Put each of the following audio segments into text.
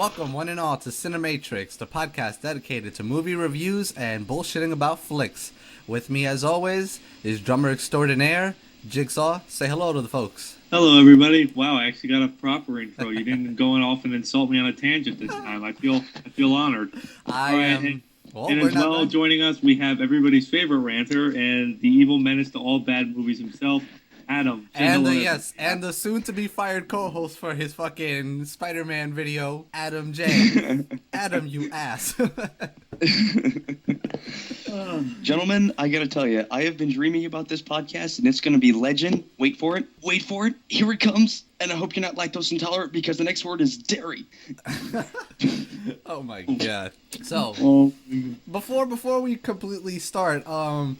Welcome, one and all, to CineMatrix, the podcast dedicated to movie reviews and bullshitting about flicks. With me, as always, is drummer extraordinaire, Jigsaw. Say hello to the folks. Hello, everybody. Wow, I actually got a proper intro. You didn't go off and insult me on a tangent this time. I feel honored. And as well, joining us, we have everybody's favorite ranter and the evil menace to all bad movies himself, Adam. And the soon-to-be fired co-host for his fucking Spider-Man video, Adam J. Adam, you ass. Gentlemen, I gotta tell you, I have been dreaming about this podcast, and it's gonna be legend. Wait for it. Here it comes. And I hope you're not lactose intolerant, because the next word is dairy. Oh my god. So, before we completely start, I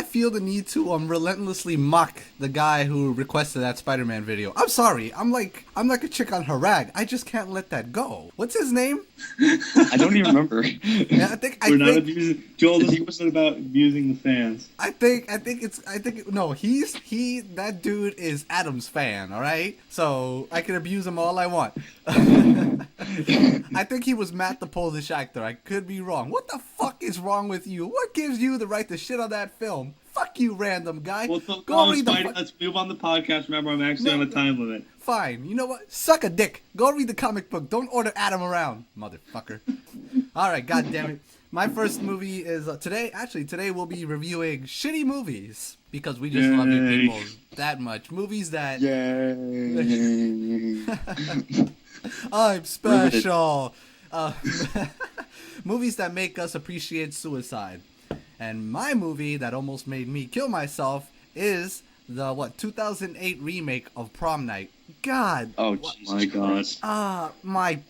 feel the need to relentlessly mock the guy who requested that Spider-Man video. I'm sorry. I'm like a chick on her rag. I just can't let that go. What's his name? I don't even remember. Yeah, We're not abusing. Joel, this wasn't about abusing the fans. That dude is Adam's fan, alright? So I can abuse him all I want. I think he was Matt the Polish actor. I could be wrong. What the fuck is wrong with you? What gives you the right to shit on that film? Fuck you, random guy. Well, let's move on the podcast. Remember, I'm actually on a time limit. Fine. You know what? Suck a dick. Go read the comic book. Don't order Adam around, motherfucker. Alright, goddammit. My first movie is today we'll be reviewing shitty movies. Because we just love you people that much. Movies that... Yay. I'm special. Movies that make us appreciate suicide. And my movie that almost made me kill myself is the 2008 remake of Prom Night. God. Oh, Jesus Christ. My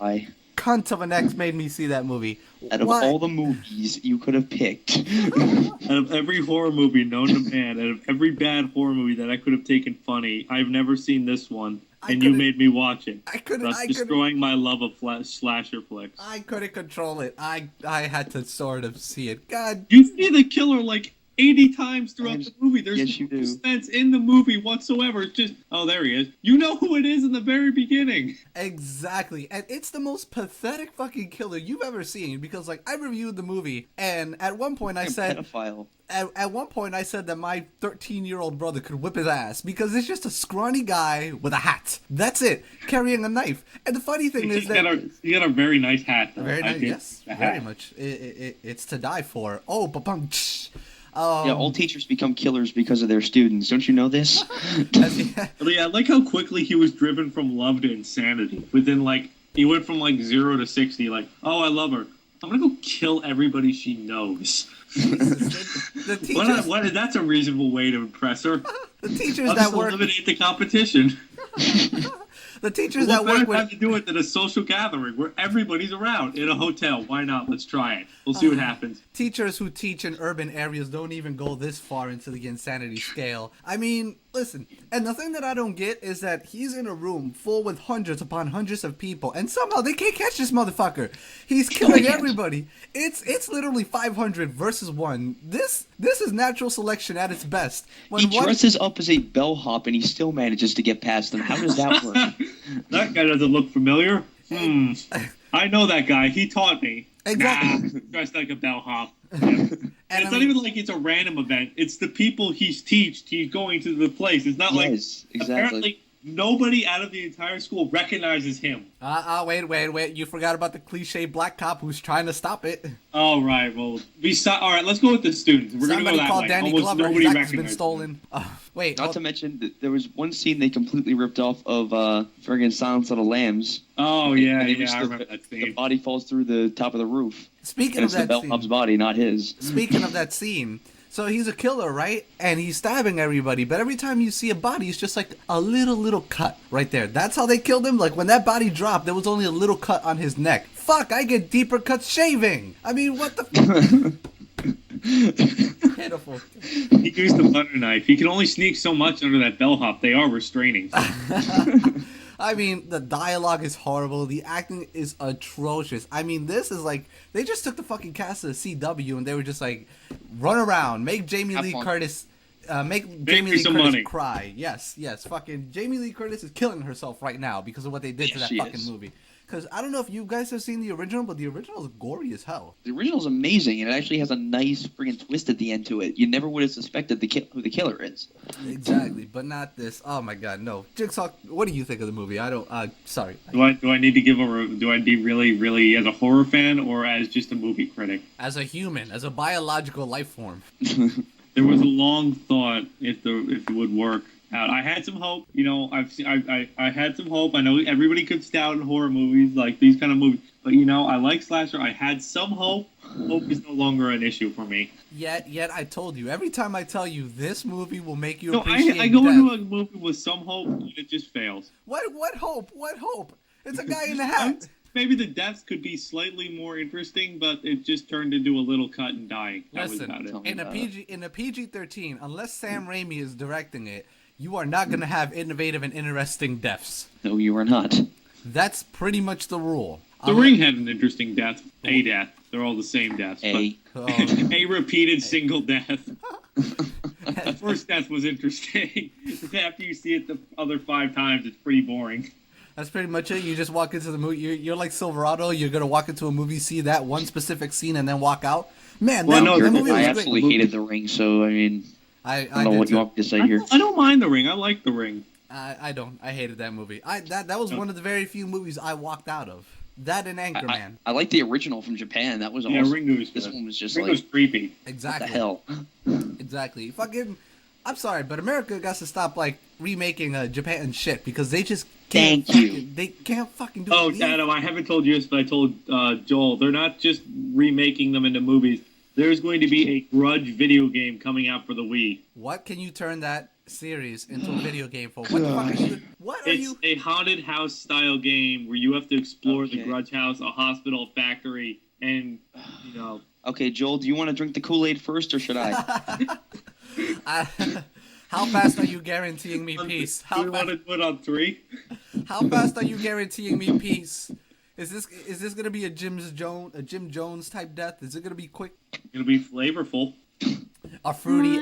cunt of an ex made me see that movie. Out of all the movies you could have picked. Out of every horror movie known to man, out of every bad horror movie that I could have taken funny, I've never seen this one. And you made me watch it. Thus destroying my love of slasher flicks. I couldn't control it. I had to sort of see it. God. You see the killer like 80 times throughout the movie. There's no suspense in the movie whatsoever. It's just, oh, there he is. You know who it is in the very beginning. Exactly. And it's the most pathetic fucking killer you've ever seen. Because, like, I reviewed the movie, and at one point I said... pedophile. At one point, I said that my 13-year-old brother could whip his ass because it's just a scrawny guy with a hat. That's it, carrying a knife. And the funny thing is that he got a very nice hat. Though. Very nice, yes, very much. It's to die for. Oh, ba-bum. All teachers become killers because of their students. Don't you know this? Yeah, I like how quickly he was driven from love to insanity. Within he went from 0 to 60. Like, oh, I love her. I'm gonna go kill everybody she knows. The teachers, that's a reasonable way to impress her. The teachers that work eliminate the competition. The teachers that work with have to do it at a social gathering where everybody's around in a hotel. Why not? Let's try it. We'll see what happens. Teachers who teach in urban areas don't even go this far into the insanity scale. I mean, listen, and the thing that I don't get is that he's in a room full with hundreds upon hundreds of people, and somehow they can't catch this motherfucker. He's killing everybody. It's literally 500 versus 1. This is natural selection at its best. He dresses up as a bellhop and he still manages to get past them. How does that work? That guy doesn't look familiar. I know that guy. He taught me. Exactly. Dressed like a bellhop. And it's not even like it's a random event. It's the people he's going to the place. It's not apparently nobody out of the entire school recognizes him. Wait. You forgot about the cliche black cop who's trying to stop it. Oh, right. Well, all right, let's go with the students. We're going to go that called way. Danny Almost Glover. nobody His act has been recognizes stolen. Not to mention, that there was one scene they completely ripped off of friggin' Silence of the Lambs. Oh, yeah, I remember that scene. The body falls through the top of the roof. Speaking of that scene. It's the bellhop's body, not his. Speaking of that scene... So he's a killer, right? And he's stabbing everybody. But every time you see a body, it's just like a little cut right there. That's how they killed him? Like, when that body dropped, there was only a little cut on his neck. Fuck, I get deeper cuts shaving. I mean, what the... Pitiful. He used the butter knife. He can only sneak so much under that bellhop. They are restraining. I mean, the dialogue is horrible. The acting is atrocious. I mean, this is like, they just took the fucking cast of the CW and they were just like, run around, make Jamie Lee Curtis cry. Yes. Fucking Jamie Lee Curtis is killing herself right now because of what they did to that fucking movie. Because I don't know if you guys have seen the original, but the original is gory as hell. The original is amazing, and it actually has a nice friggin' twist at the end to it. You never would have suspected who the killer is. Exactly, but not this. Oh my god, no. Jigsaw, what do you think of the movie? I don't, sorry. Do I need to do I need really as a horror fan or as just a movie critic? As a human, as a biological life form. There was a long thought if it would work out. I had some hope, I had some hope. I know everybody could doubt in horror movies, like these kind of movies, but I like slasher. I had some hope. Hope is no longer an issue for me. Yet I told you, every time I tell you this movie will make you appreciate I go into a movie with some hope, and it just fails. What hope? What hope? It's a guy in the hat. Maybe the deaths could be slightly more interesting, but it just turned into a little cut and dying. That was about it. In a PG-13, unless Sam Raimi is directing it, you are not going to have innovative and interesting deaths. No, you are not. That's pretty much the rule. The Ring had an interesting death. A death. They're all the same deaths. A repeated single death. The first death was interesting. After you see it the other 5 times, it's pretty boring. That's pretty much it. You just walk into the movie. You're like Silverado. You're going to walk into a movie, see that one specific scene, and then walk out. Man, that movie was I absolutely hated The Ring, so, I mean... I don't know what you want me to say here. I don't mind The Ring. I like The Ring. I don't. I hated that movie. That was one of the very few movies I walked out of. That and Anchorman. I like the original from Japan. That was awesome. Yeah, Ringo was good. This one was just Ringo's creepy. Exactly. What the hell? Exactly. Fucking... I'm sorry, but America got to stop, like, remaking Japan shit, because they just can't they can't fucking do it. Oh, Adam, I haven't told you this, but I told Joel, they're not just remaking them into movies. There's going to be a Grudge video game coming out for the Wii. What can you turn that series into a video game for? What the fuck are you... It's a haunted house style game where you have to explore the Grudge house, a hospital, factory, and, Okay, Joel, do you want to drink the Kool-Aid first, or should I? How fast are you guaranteeing me peace? Do you want to put on 3? How fast are you guaranteeing me peace? Is this gonna be a Jim Jones type death? Is it gonna be quick? It'll be flavorful. A fruity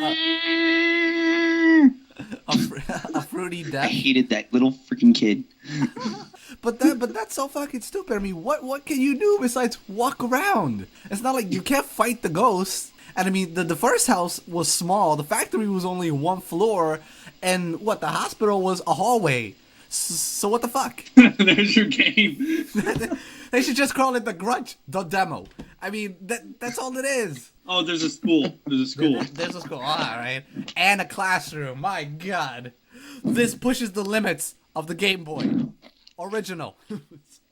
a fruity death. I hated that little freaking kid. But that's so fucking stupid. I mean, what can you do besides walk around? It's not like you can't fight the ghosts. And I mean, the first house was small. The factory was only 1 floor, and the hospital was a hallway. So what the fuck? There's your game. They should just call it the Grudge, the demo. I mean, that's all it is. Oh, there's a school. There's a school. There's a school. All right. And a classroom. My God. This pushes the limits of the Game Boy. Original.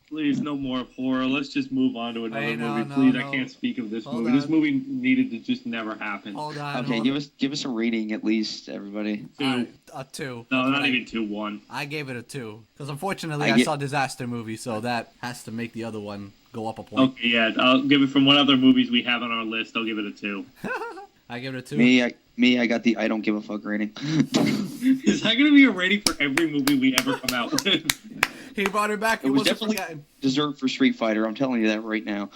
Please, no more horror. Let's just move on to another movie, please. No. I can't speak of this movie. This movie needed to just never happen. Hold on. Okay, give us a rating at least, everybody. 2. A 2. No, not even 2. 1. I gave it a 2 because unfortunately I saw Disaster Movie, so that has to make the other one go up a point. Okay, yeah. I'll give it from what other movies we have on our list. I'll give it a 2. I give it a 2. I got the I don't give a fuck rating. Is that going to be a rating for every movie we ever come out with? He brought it back. It was definitely dessert for Street Fighter. I'm telling you that right now.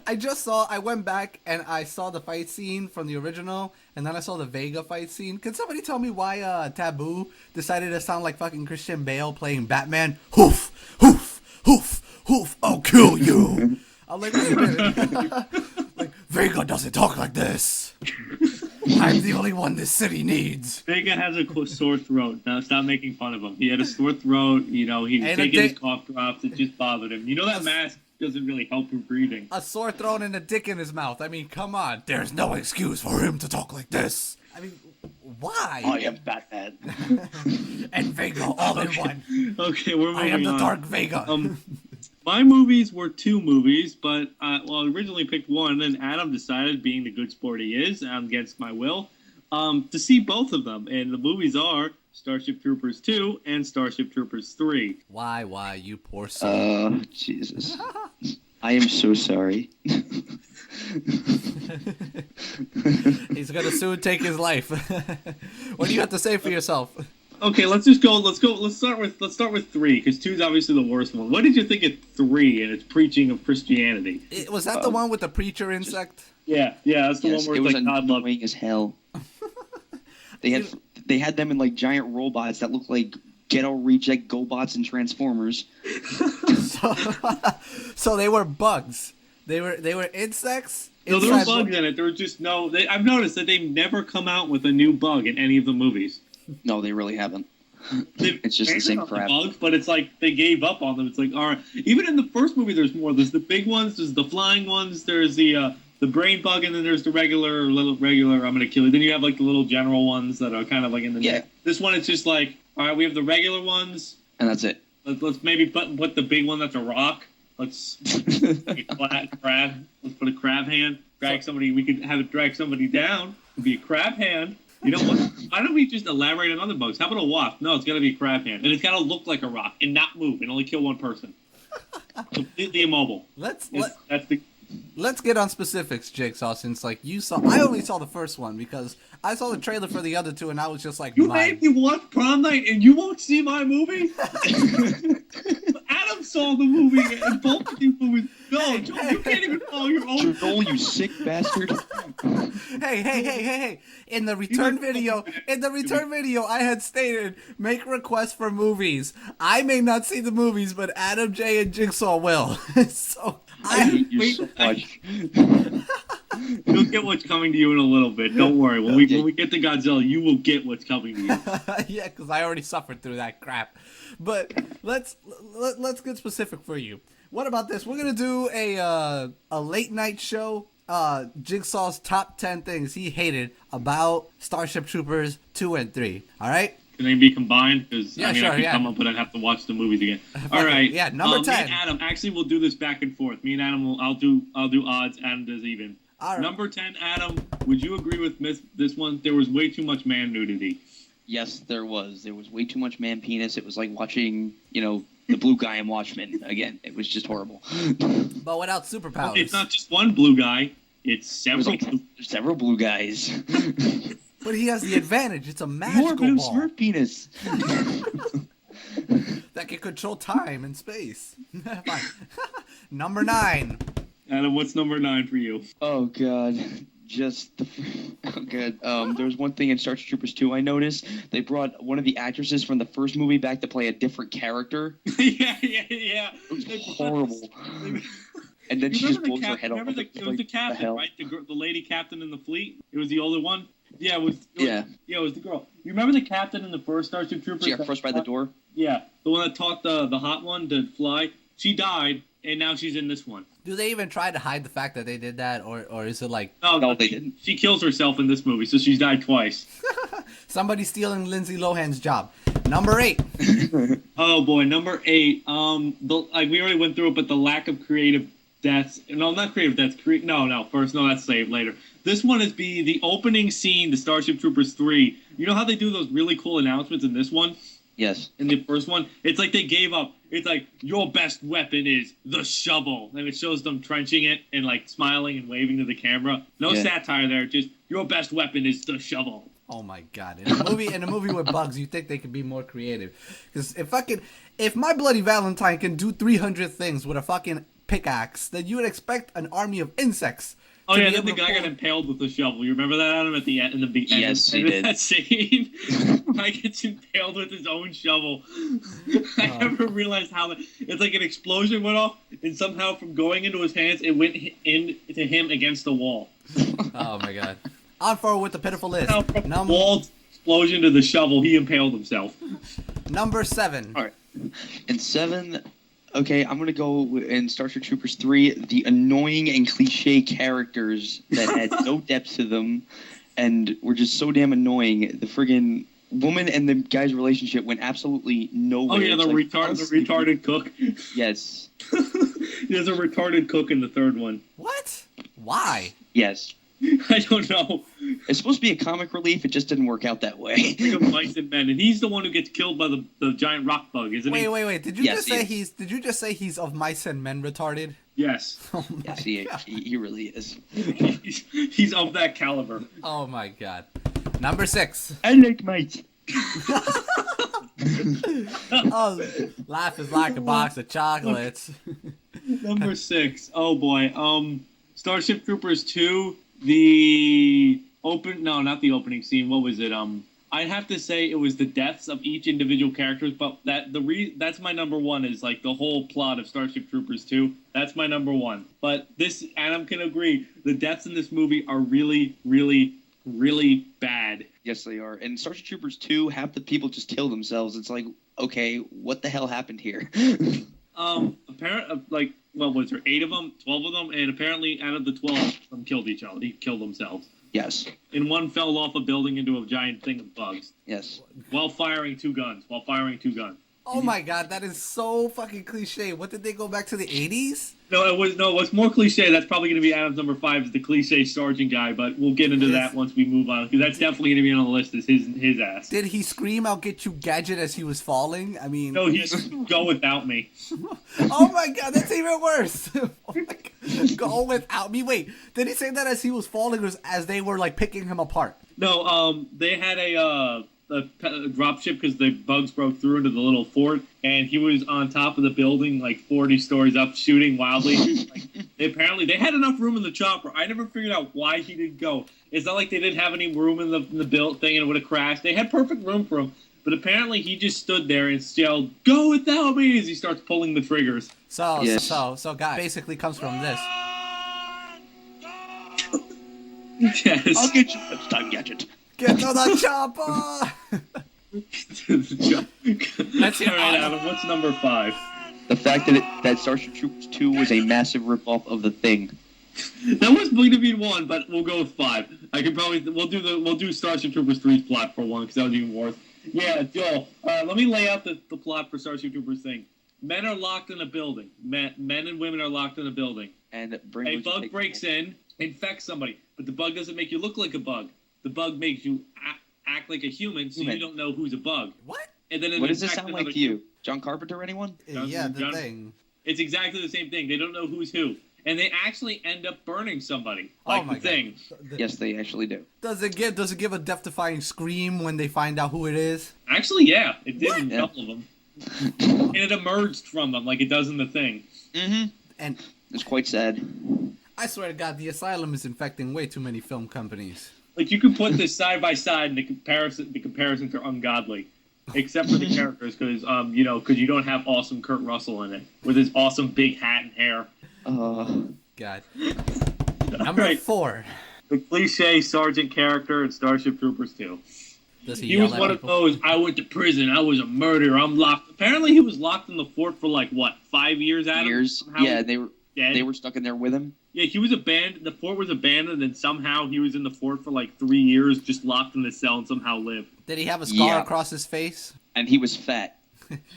I went back and I saw the fight scene from the original, and then I saw the Vega fight scene. Can somebody tell me why Taboo decided to sound like fucking Christian Bale playing Batman? Hoof, hoof, hoof, hoof, I'll kill you. I'm like, wait a minute. Like, Vega doesn't talk like this. I'm the only one this city needs. Vega has a sore throat. Now stop making fun of him. He had a sore throat. He was taking his cough drops. It just bothered him. That mask doesn't really help him breathing. A sore throat and a dick in his mouth. I mean, come on. There's no excuse for him to talk like this. I mean, why? I am Batman. And Vega all in one. Okay, we're moving on. I am the Dark Vega. My movies were 2 movies, but I originally picked 1, and Adam decided, being the good sport he is, against my will, to see both of them. And the movies are Starship Troopers 2 and Starship Troopers 3. Why, you poor soul. Jesus. I am so sorry. He's gonna soon take his life. What do you have to say for yourself? Okay, let's go. Let's start with 3, because 2 is obviously the worst one. What did you think of 3 and its preaching of Christianity? Was that the one with the preacher insect? Yeah, that's the one where it was like God annoying as hell. They had them in like giant robots that looked like ghetto reject GoBots and Transformers. So they were bugs. They were insects. No, there were bugs in it. There were just no. I've noticed that they've never come out with a new bug in any of the movies. No, they really haven't. It's just the same crap. Bugs, but it's like they gave up on them. It's like, all right. Even in the first movie, there's more. There's the big ones. There's the flying ones. There's the brain bug, and then there's the regular. I'm gonna kill you. Then you have like the little general ones that are kind of like in the neck. This one, it's just like, all right, we have the regular ones, and that's it. Let's maybe put the big one that's a rock. Let's crab. Let's put a crab hand. Drag somebody. We could have it drag somebody down. It'd be a crab hand. You know what? Why don't we just elaborate on other bugs? How about a wasp? No, it's got to be a crab hand, and it's got to look like a rock and not move and only kill one person. Completely immobile. Let's get on specifics, Jigsaw. Since I only saw the first one because I saw the trailer for the other two, and I was just like, you made me watch Prom Night, and you won't see my movie. Adam saw the movie and both of these movies. No, Joel, you can't even follow your own. Joel, you sick bastard. Hey. In the return video, I had stated, make requests for movies. I may not see the movies, but Adam J and Jigsaw will. So I hate you so much. You'll get what's coming to you in a little bit. Don't worry. When we get to Godzilla, you will get what's coming to you. Yeah, because I already suffered through that crap. But let's get specific for you. What about this? We're gonna do a late night show. Jigsaw's top 10 things he hated about Starship Troopers 2 and 3. All right. Can they be combined? Because I could come up, but I'd have to watch the movies again. All right. Yeah, number 10. Me and Adam, actually, we'll do this back and forth. Me and Adam I'll do odds. Adam does even. All right. Number 10, Adam. Would you agree with this one? There was way too much man nudity. Yes, there was. There was way too much man penis. It was like watching, the blue guy in Watchmen again. It was just horrible. But without superpowers. It's not just one blue guy. It's several. Several blue guys. But he has the advantage. It's a magical blue ball. Smurf penis. That can control time and space. Fine. Number 9. Adam, what's number 9 for you? Oh God. There was one thing in Starship Troopers 2 I noticed. They brought one of the actresses from the first movie back to play a different character. Yeah. It was horrible. And then she just blows her head off. It was the captain, right? The lady captain in the fleet. It was the older one. Yeah, it was the girl. You remember the captain in the first Starship Troopers? She got crushed by the door? Yeah, the one that taught the hot one to fly. She died, and now she's in this one. Do they even try to hide the fact that they did that, or is it like... No, they didn't. She kills herself in this movie, so she's died twice. Somebody stealing Lindsay Lohan's job. Number 8. Oh, boy, number 8. We already went through it, but the lack of creative deaths... No, not creative deaths. First, that's saved later. This one is the opening scene, the Starship Troopers 3. You know how they do those really cool announcements in this one? Yes. In the first one? It's like they gave up. It's like, your best weapon is the shovel. And it shows them trenching it and like smiling and waving to the camera. No satire there. Just, your best weapon is the shovel. Oh my God. In a movie with bugs, you think they could be more creative. Because if my Bloody Valentine can do 300 things with a fucking pickaxe, then you would expect an army of insects. Oh yeah, then the guy got impaled with a shovel. You remember that, Adam, at the end, in the beginning? Yes, he did. That scene, guy gets impaled with his own shovel. I never realized how it's like an explosion went off, and somehow from going into his hands, it went into him against the wall. Oh my God! On forward with the pitiful list. From wall explosion to the shovel, he impaled himself. Number 7. All right, and 7. Okay, I'm going to go in Starship Troopers 3, the annoying and cliche characters that had no depth to them and were just so damn annoying. The friggin' woman and the guy's relationship went absolutely nowhere. Oh, yeah, the retarded cook. Yes. There's a retarded cook in the third one. What? Why? Yes. I don't know. It's supposed to be a comic relief. It just didn't work out that way. Think of Mice and Men, and he's the one who gets killed by the giant rock bug, isn't he? Wait. Did you just say he's of Mice and Men retarded? Yes. Oh my yes, he really is. He's of that caliber. Oh my God. Number 6. I like mice. Oh, life is like a box of chocolates. Number 6. Oh boy. Starship Troopers 2. Not the opening scene. What was it? I'd have to say it was the deaths of each individual characters, but that's my number one is like the whole plot of Starship Troopers 2. That's my number one. But this, Adam can agree, the deaths in this movie are really, really, really bad. Yes, they are. And Starship Troopers 2, half the people just kill themselves. It's like, okay, what the hell happened here? What was there? 8 of them, 12 of them, and apparently out of the 12, of them killed each other. They killed themselves. Yes. And one fell off a building into a giant thing of bugs. Yes. While firing two guns. Oh my god, that is so fucking cliche. What, did they go back to the 80s? No, what's more cliche, that's probably going to be Adam's number 5, is the cliche sergeant guy, but we'll get into that once we move on, because that's definitely going to be on the list, is his ass. Did he scream, "I'll get you, Gadget," as he was falling? I mean... No, he's "Go without me." Oh my god, that's even worse. Oh my god. Go without me. Wait, did he say that as he was falling, or as they were, like, picking him apart? No, they had a dropship because the bugs broke through into the little fort, and he was on top of the building, like 40 stories up, shooting wildly. Apparently, they had enough room in the chopper. I never figured out why he didn't go. It's not like they didn't have any room in the build thing and it would have crashed. They had perfect room for him, but apparently he just stood there and yelled, "Go without me," as he starts pulling the triggers. So guy basically comes from this. Yes. I'll get you next time, Gadget. Get to the chopper! That's all right, Adam. What's number 5? The fact that Starship Troopers 2 was a massive ripoff of The Thing. That was going to be 1, but we'll go with 5. We'll do Starship Troopers 3's plot for 1 because that was even worse. Yeah, Joel. Let me lay out the plot for Starship Troopers thing. Men are locked in a building. Men and women are locked in a building. And a bug breaks in, infects somebody, but the bug doesn't make you look like a bug. The bug makes you act like a human, so you don't know who's a bug. What? And then what does this sound like to you? John Carpenter, anyone? Yeah, the Thing. It's exactly the same thing. They don't know who's who. And they actually end up burning somebody. Like the Thing. Yes, they actually do. Does it give a death-defying scream when they find out who it is? Actually, yeah. It did in a couple of them. And it emerged from them like it does in The Thing. Mm-hmm. And it's quite sad. I swear to God, the asylum is infecting way too many film companies. Like, you could put this side by side, and the comparisons are ungodly. Except for the characters, because you don't have awesome Kurt Russell in it. With his awesome big hat and hair. God. Number 4. The cliche sergeant character in Starship Troopers 2. He was one of those, "I went to prison, I was a murderer, I'm locked." Apparently he was locked in the fort for 5 years, Adam? Years. Yeah, they were stuck in there with him. Yeah, he was abandoned. The fort was abandoned, and somehow he was in the fort for 3 years, just locked in the cell, and somehow lived. Did he have a scar across his face? And he was fat.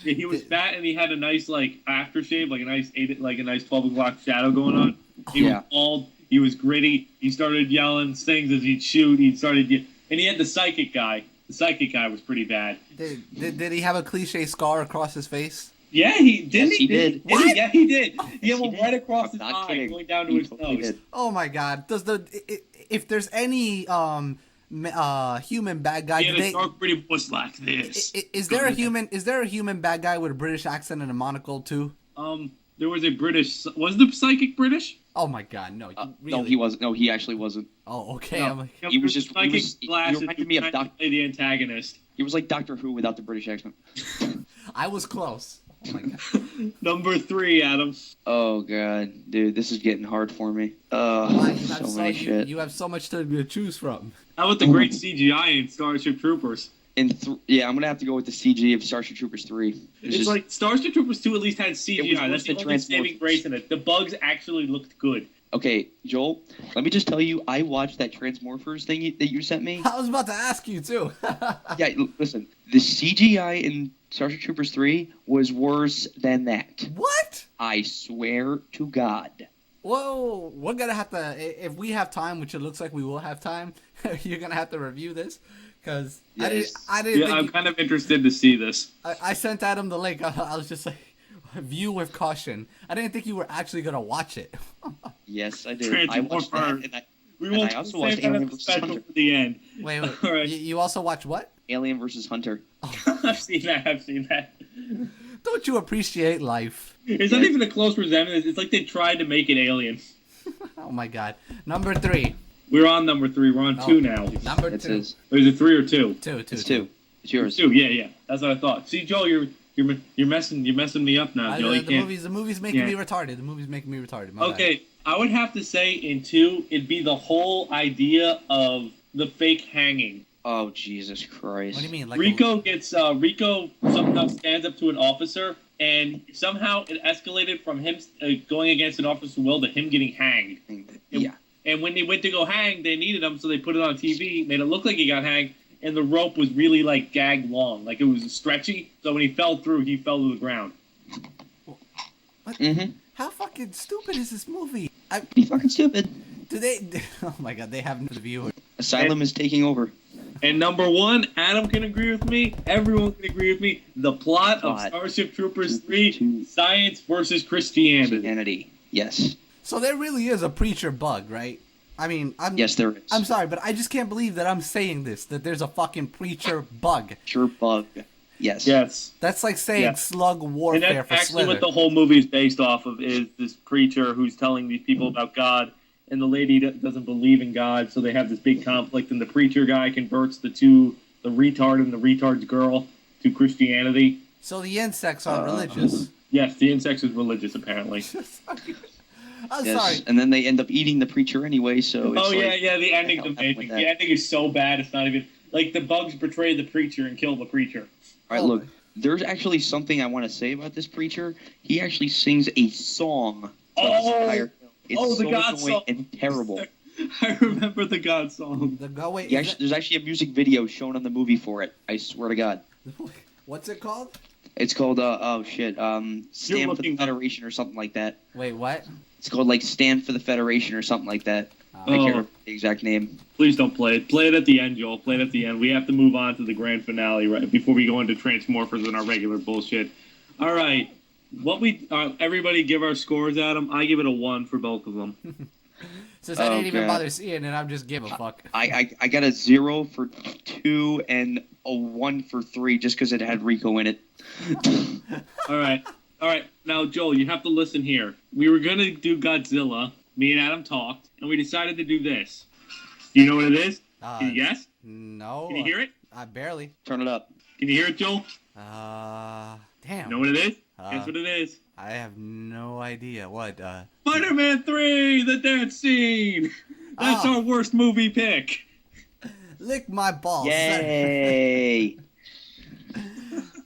Yeah, he was fat, and he had a nice aftershave, a nice 12 o'clock shadow going on. He was bald. He was gritty. He started yelling things as he'd shoot. And he had the psychic guy. The psychic guy was pretty bad. Did he have a cliche scar across his face? Yeah, he did. Yes, he did. What? Yeah, he did. He had one right across his eye, going down to his nose. Oh my God! If there's any human bad guy? He had a dark, pretty voice like this. Is there a human bad guy with a British accent and a monocle too? There was a British. Was the psychic British? Oh my God, no! Really? No, he wasn't. No, he actually wasn't. Oh, okay. No, he was just. Psychic glasses. He reminded me of the antagonist. He was like Doctor Who without the British accent. I was close. Oh my God. Number 3, Adam. Oh God, dude, this is getting hard for me. So many shit. You have so much to choose from. How about the great CGI in Starship Troopers? I'm gonna have to go with the CG of Starship Troopers 3. It's like Starship Troopers 2 at least had CGI. That's the only saving grace in it. The bugs actually looked good. Okay, Joel, let me just tell you, I watched that Transmorphers thing that you sent me. I was about to ask you, too. Yeah, listen, the CGI in Starship Troopers 3 was worse than that. What? I swear to God. Whoa, we're going to have to, if we have time, which it looks like we will have time, you're going to have to review this. Because yes. I didn't I'm kind of interested to see this. I sent Adam the link. I was just like, view with caution. I didn't think you were actually going to watch it. Yes, I did. I watched that, and I also watched Alien vs. Hunter. For the end. Wait. All right. You also watch what? Alien vs. Hunter. Oh. I've seen that. Don't you appreciate life? It's not even a close resemblance. It's like they tried to make it Alien. Oh my God. Number 3. We're on number 3. We're on 2 now. Number 2. Is it 3 or 2? 2. It's 2. It's yours. 2. Yeah. That's what I thought. See, Joel, you're messing me up now, Joel. The movie's making me retarded. Okay, I would have to say in 2, it'd be the whole idea of the fake hanging. Oh, Jesus Christ! What do you mean? Like Rico somehow stands up to an officer, and somehow it escalated from him going against an officer's will to him getting hanged. Yeah. And when they went to go hang, they needed him, so they put it on TV, made it look like he got hanged, and the rope was really like gag long, like it was stretchy. So when he fell through, he fell to the ground. What? How fucking stupid is this movie? Be fucking stupid. Do they? Oh my god, they have no viewers. Asylum is taking over. And number 1, Adam can agree with me. Everyone can agree with me. The plot of Starship Troopers 3: Science versus Christianity. Yes. So there really is a preacher bug, right? I mean, yes, there is. I'm sorry, but I just can't believe that I'm saying this. That there's a fucking preacher bug. Preacher bug. Yes. Yes. That's like saying slug warfare and that's for actually Slither. what the whole movie is based off of, is this preacher who's telling these people about God, and the lady doesn't believe in God, so they have this big conflict, and the preacher guy converts the retard and the retard's girl to Christianity. So the insects are religious. Yes, the insects is religious, apparently. I'm sorry. And then they end up eating the preacher anyway, so it's the ending's amazing. The ending is so bad, it's not even... Like, the bugs betray the preacher and kill the preacher. All right, look, there's actually something I want to say about this preacher. He actually sings a song. It's the God annoying song. And terrible. I remember the God song. There's actually a music video shown on the movie for it. I swear to God. What's it called? It's called, Stand for the Federation or something like that. Wait, what? It's called, like, Stand for the Federation or something like that. I can't remember the exact name. Please don't play it. Play it at the end, Joel. Play it at the end. We have to move on to the grand finale right before we go into Transmorphers and our regular bullshit. All right. Everybody give our scores, Adam. I give it a 1 for both of them. Since I didn't even bother seeing it, I'm just giving a fuck. I got a 0 for 2 and a 1 for 3 just because it had Rico in it. All right. Now, Joel, you have to listen here. We were going to do Godzilla. Me and Adam talked, and we decided to do this. Do you know what it is? Can you guess? No. Can you hear it? Barely. Turn it up. Can you hear it, Joel? Damn. You know what it is? Guess what it is? I have no idea. What? Spider-Man 3, the dance scene. That's our worst movie pick. Lick my balls. Yay.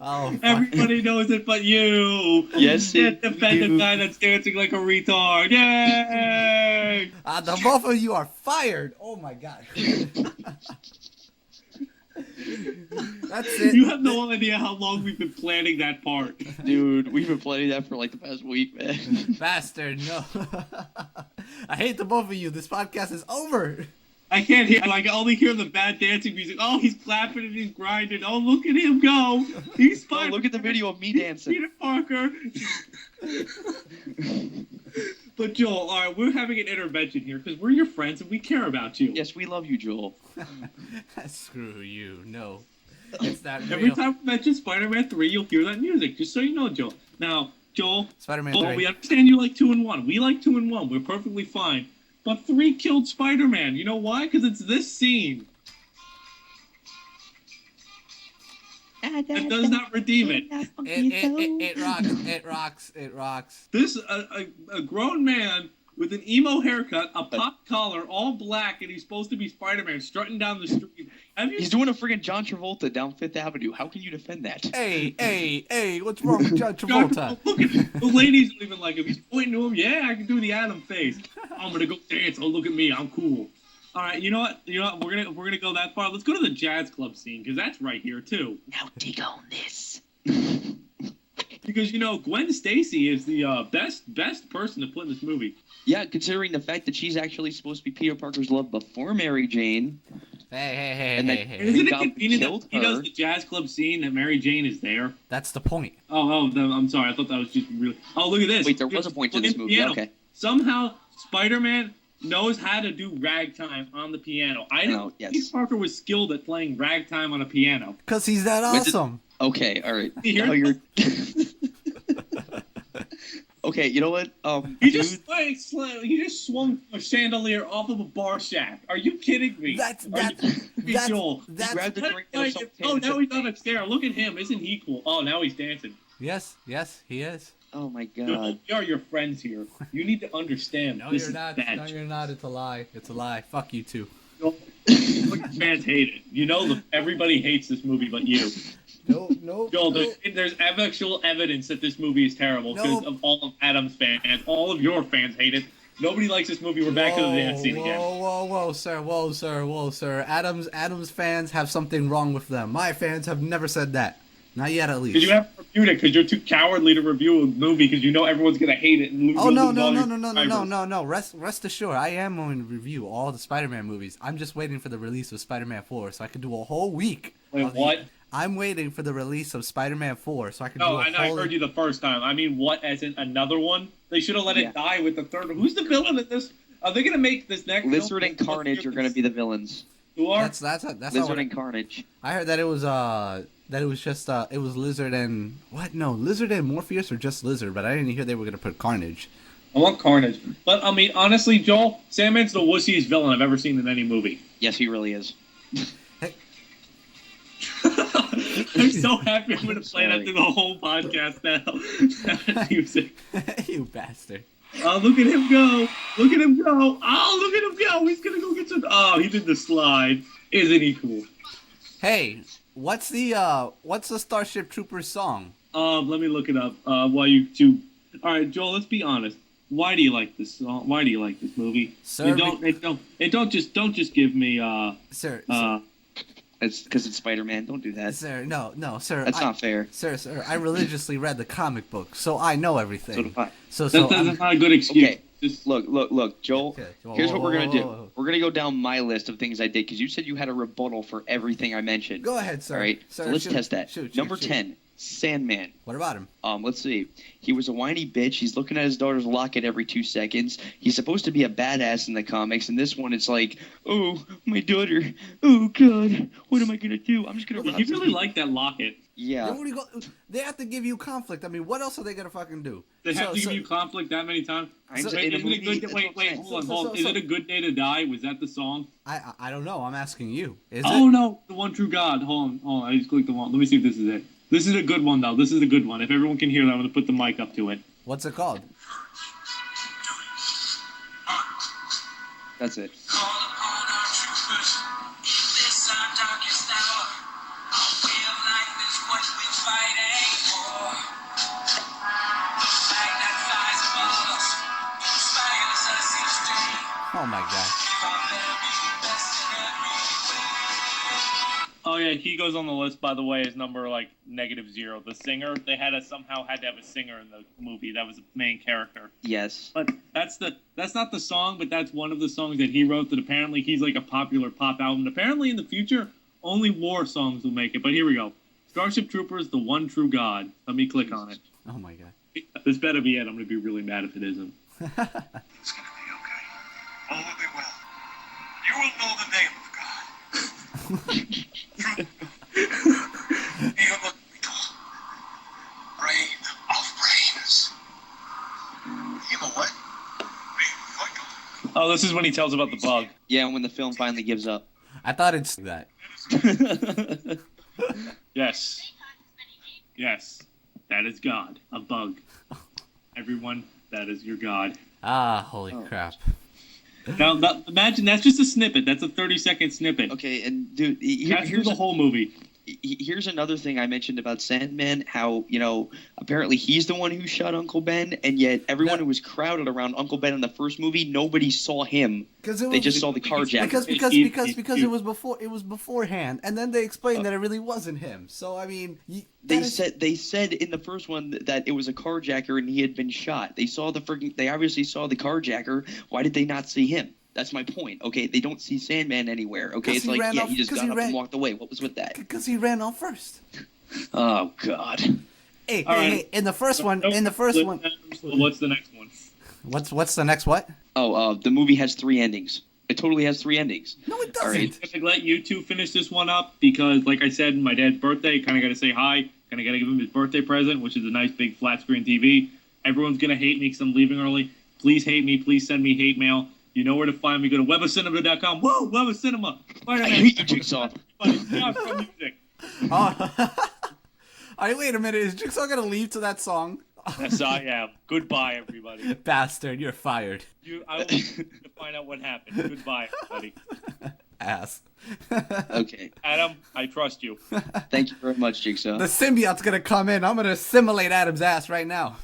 Oh, fuck. Everybody knows it but you. Yes, Can't defend the guy that's dancing like a retard. Yay! The both of you are fired. Oh my god. That's it. You have no idea how long we've been planning that part. Dude, we've been planning that for like the past week, man. Bastard, no. I hate the both of you. This podcast is over. I can't hear. I can only hear the bad dancing music. Oh, he's clapping and he's grinding. Oh, look at him go. He's fine. Oh, look at the video of me dancing. Peter Parker. But Joel, all right, we're having an intervention here because we're your friends and we care about you. Yes, we love you, Joel. Screw you. No. It's not real. Every time we mention Spider-Man 3, you'll hear that music. Just so you know, Joel. Now, Joel, Spider-Man 3. We understand you like 2 and 1. We like 2 and 1. We're perfectly fine. But 3 killed Spider-Man. You know why? Because it's this scene. That does not redeem it. It rocks. This, a grown man with an emo haircut, a pop collar, all black, and he's supposed to be Spider-Man strutting down the street. He's doing a friggin' John Travolta down 5th Avenue. How can you defend that? Hey, what's wrong with John Travolta? Look at him. The ladies don't even like him. He's pointing to him. Yeah, I can do the Adam face. I'm gonna go dance. Oh, look at me. I'm cool. All right, you know what? We're gonna go that far. Let's go to the jazz club scene because that's right here too. Now dig on this. Because Gwen Stacy is the best person to put in this movie. Yeah, considering the fact that she's actually supposed to be Peter Parker's love before Mary Jane. Hey. Isn't it convenient that he does the jazz club scene that Mary Jane is there? That's the point. I'm sorry. I thought that was just really... Oh, look at this. Wait, there was a point to this movie. Piano. Okay. Somehow, Spider-Man knows how to do ragtime on the piano. I didn't know Peter Parker was skilled at playing ragtime on a piano. Because he's that awesome. Okay, all right. You hear Okay, you know what? He just swung a chandelier off of a bar shack. Are you kidding me? That's Joel. He grabbed the drink. Now he's on a stair. Look at him. Isn't he cool? Oh, now he's dancing. Yes, he is. Oh my God. Joel, we are your friends here. You need to understand. No, you're not. No, you're not. It's a lie. It's a lie. Fuck you too. Fans hate it. You know, everybody hates this movie but you. No. Joel, there's actual evidence that this movie is terrible because of all of Adam's fans. All of your fans hate it. Nobody likes this movie. We're back to the dance scene again. Whoa, sir. Adam's fans have something wrong with them. My fans have never said that. Not yet, at least. Because you haven't reviewed it because you're too cowardly to review a movie because you know everyone's gonna hate it. And No. Rest assured, I am going to review all the Spider-Man movies. I'm just waiting for the release of Spider-Man 4 so I can do a whole week. Wait, what? I'm waiting for the release of Spider-Man 4 so I can do a whole... No, I heard you the first time. I mean, what, as in another one? They should have let it die with the third one. Who's the villain in this? Are they going to make this next Lizard and Carnage are going to be the villains. Who are? That's Lizard and Carnage. I heard that it was just it was Lizard and... What? No, Lizard and Morpheus or just Lizard, but I didn't hear they were going to put Carnage. I want Carnage. But, I mean, honestly, Joel, Sandman's the wussiest villain I've ever seen in any movie. Yes, he really is. I'm so happy I'm going to play that through the whole podcast now. Music. You bastard. Oh, look at him go. Look at him go. Oh, look at him go. He's going to go get some... Oh, he did the slide. Isn't he cool? Hey, what's the Starship Troopers song? Let me look it up. While you two... All right, Joel, let's be honest. Why do you like this song? Why do you like this movie? Sir, don't just give me Sir. It's because it's Spider-Man. Don't do that. Sir, no, sir. That's not fair. Sir, I religiously read the comic book, so I know everything. So do I. That's not a good excuse. Okay, just look, Joel. Okay. Here's what we're going to do. We're going to go down my list of things I did, because you said you had a rebuttal for everything I mentioned. Go ahead, sir. All right, sir, so let's test that. Shoot, Number 10, Sandman. What about him? Let's see. He was a whiny bitch. He's looking at his daughter's locket every 2 seconds. He's supposed to be a badass in the comics, and this one it's like, oh, my daughter. Oh, God. What am I going to do? I'm just going to... You really like that locket. Yeah. They have to give you conflict. I mean, what else are they going to fucking do? They have to give you conflict that many times? Wait, hold on. Is it A Good Day to Die? Was that the song? I don't know. I'm asking you. No. The One True God. Hold on. I just clicked the one. Let me see if this is it. This is a good one, though. This is a good one. If everyone can hear that, I'm going to put the mic up to it. What's it called? That's it. Oh, my God. Oh yeah, he goes on the list, by the way, as number -0. The singer, they somehow had to have a singer in the movie. That was the main character. Yes. But that's not the song, but that's one of the songs that he wrote that apparently he's like a popular pop album. Apparently in the future, only war songs will make it. But here we go. Starship Troopers, The One True God. Let me click on it. Oh my God. This better be it. I'm going to be really mad if it isn't. It's going to be okay. All will be well. You will know the name of God. Reign of reigns. You know what? Oh, this is when he tells about the bug. Yeah, when the film finally gives up. I thought it's that. Yes. Yes. That is God. A bug. Everyone, that is your God. Ah, holy crap. Now, imagine that's just a snippet. That's a 30-second snippet. Okay, and dude, here's the whole movie. Here's another thing I mentioned about Sandman, how, apparently he's the one who shot Uncle Ben, and yet everyone who was crowded around Uncle Ben in the first movie, nobody saw him. They just saw the carjacker. Because it was beforehand, and then they explained that it really wasn't him. So I mean, they said in the first one that it was a carjacker and he had been shot. They obviously saw the carjacker. Why did they not see him? That's my point. Okay, they don't see Sandman anywhere. Okay, it's like he just got up and walked away. What was with that? Because he ran off first. Oh God. Hey, in the first one. What's the next one? What's the next what? The movie has 3 endings. It totally has 3 endings. No, it doesn't. All right. I'm going to let you two finish this one up because, like I said, my dad's birthday, kind of got to say hi. Kind of got to give him his birthday present, which is a nice big flat screen TV. Everyone's going to hate me because I'm leaving early. Please hate me. Please send me hate mail. You know where to find me. Go to webofcinema.com. Whoa, Web of Cinema. Spider-Man. I hate you, Jigsaw. Music. All right, wait a minute. Is Jigsaw going to leave to that song? Yes, I am. Goodbye, everybody. Bastard, you're fired. I will to find out what happened. Goodbye, everybody. Ass. Okay. Adam, I trust you. Thank you very much, Jigsaw. The symbiote's going to come in. I'm going to assimilate Adam's ass right now.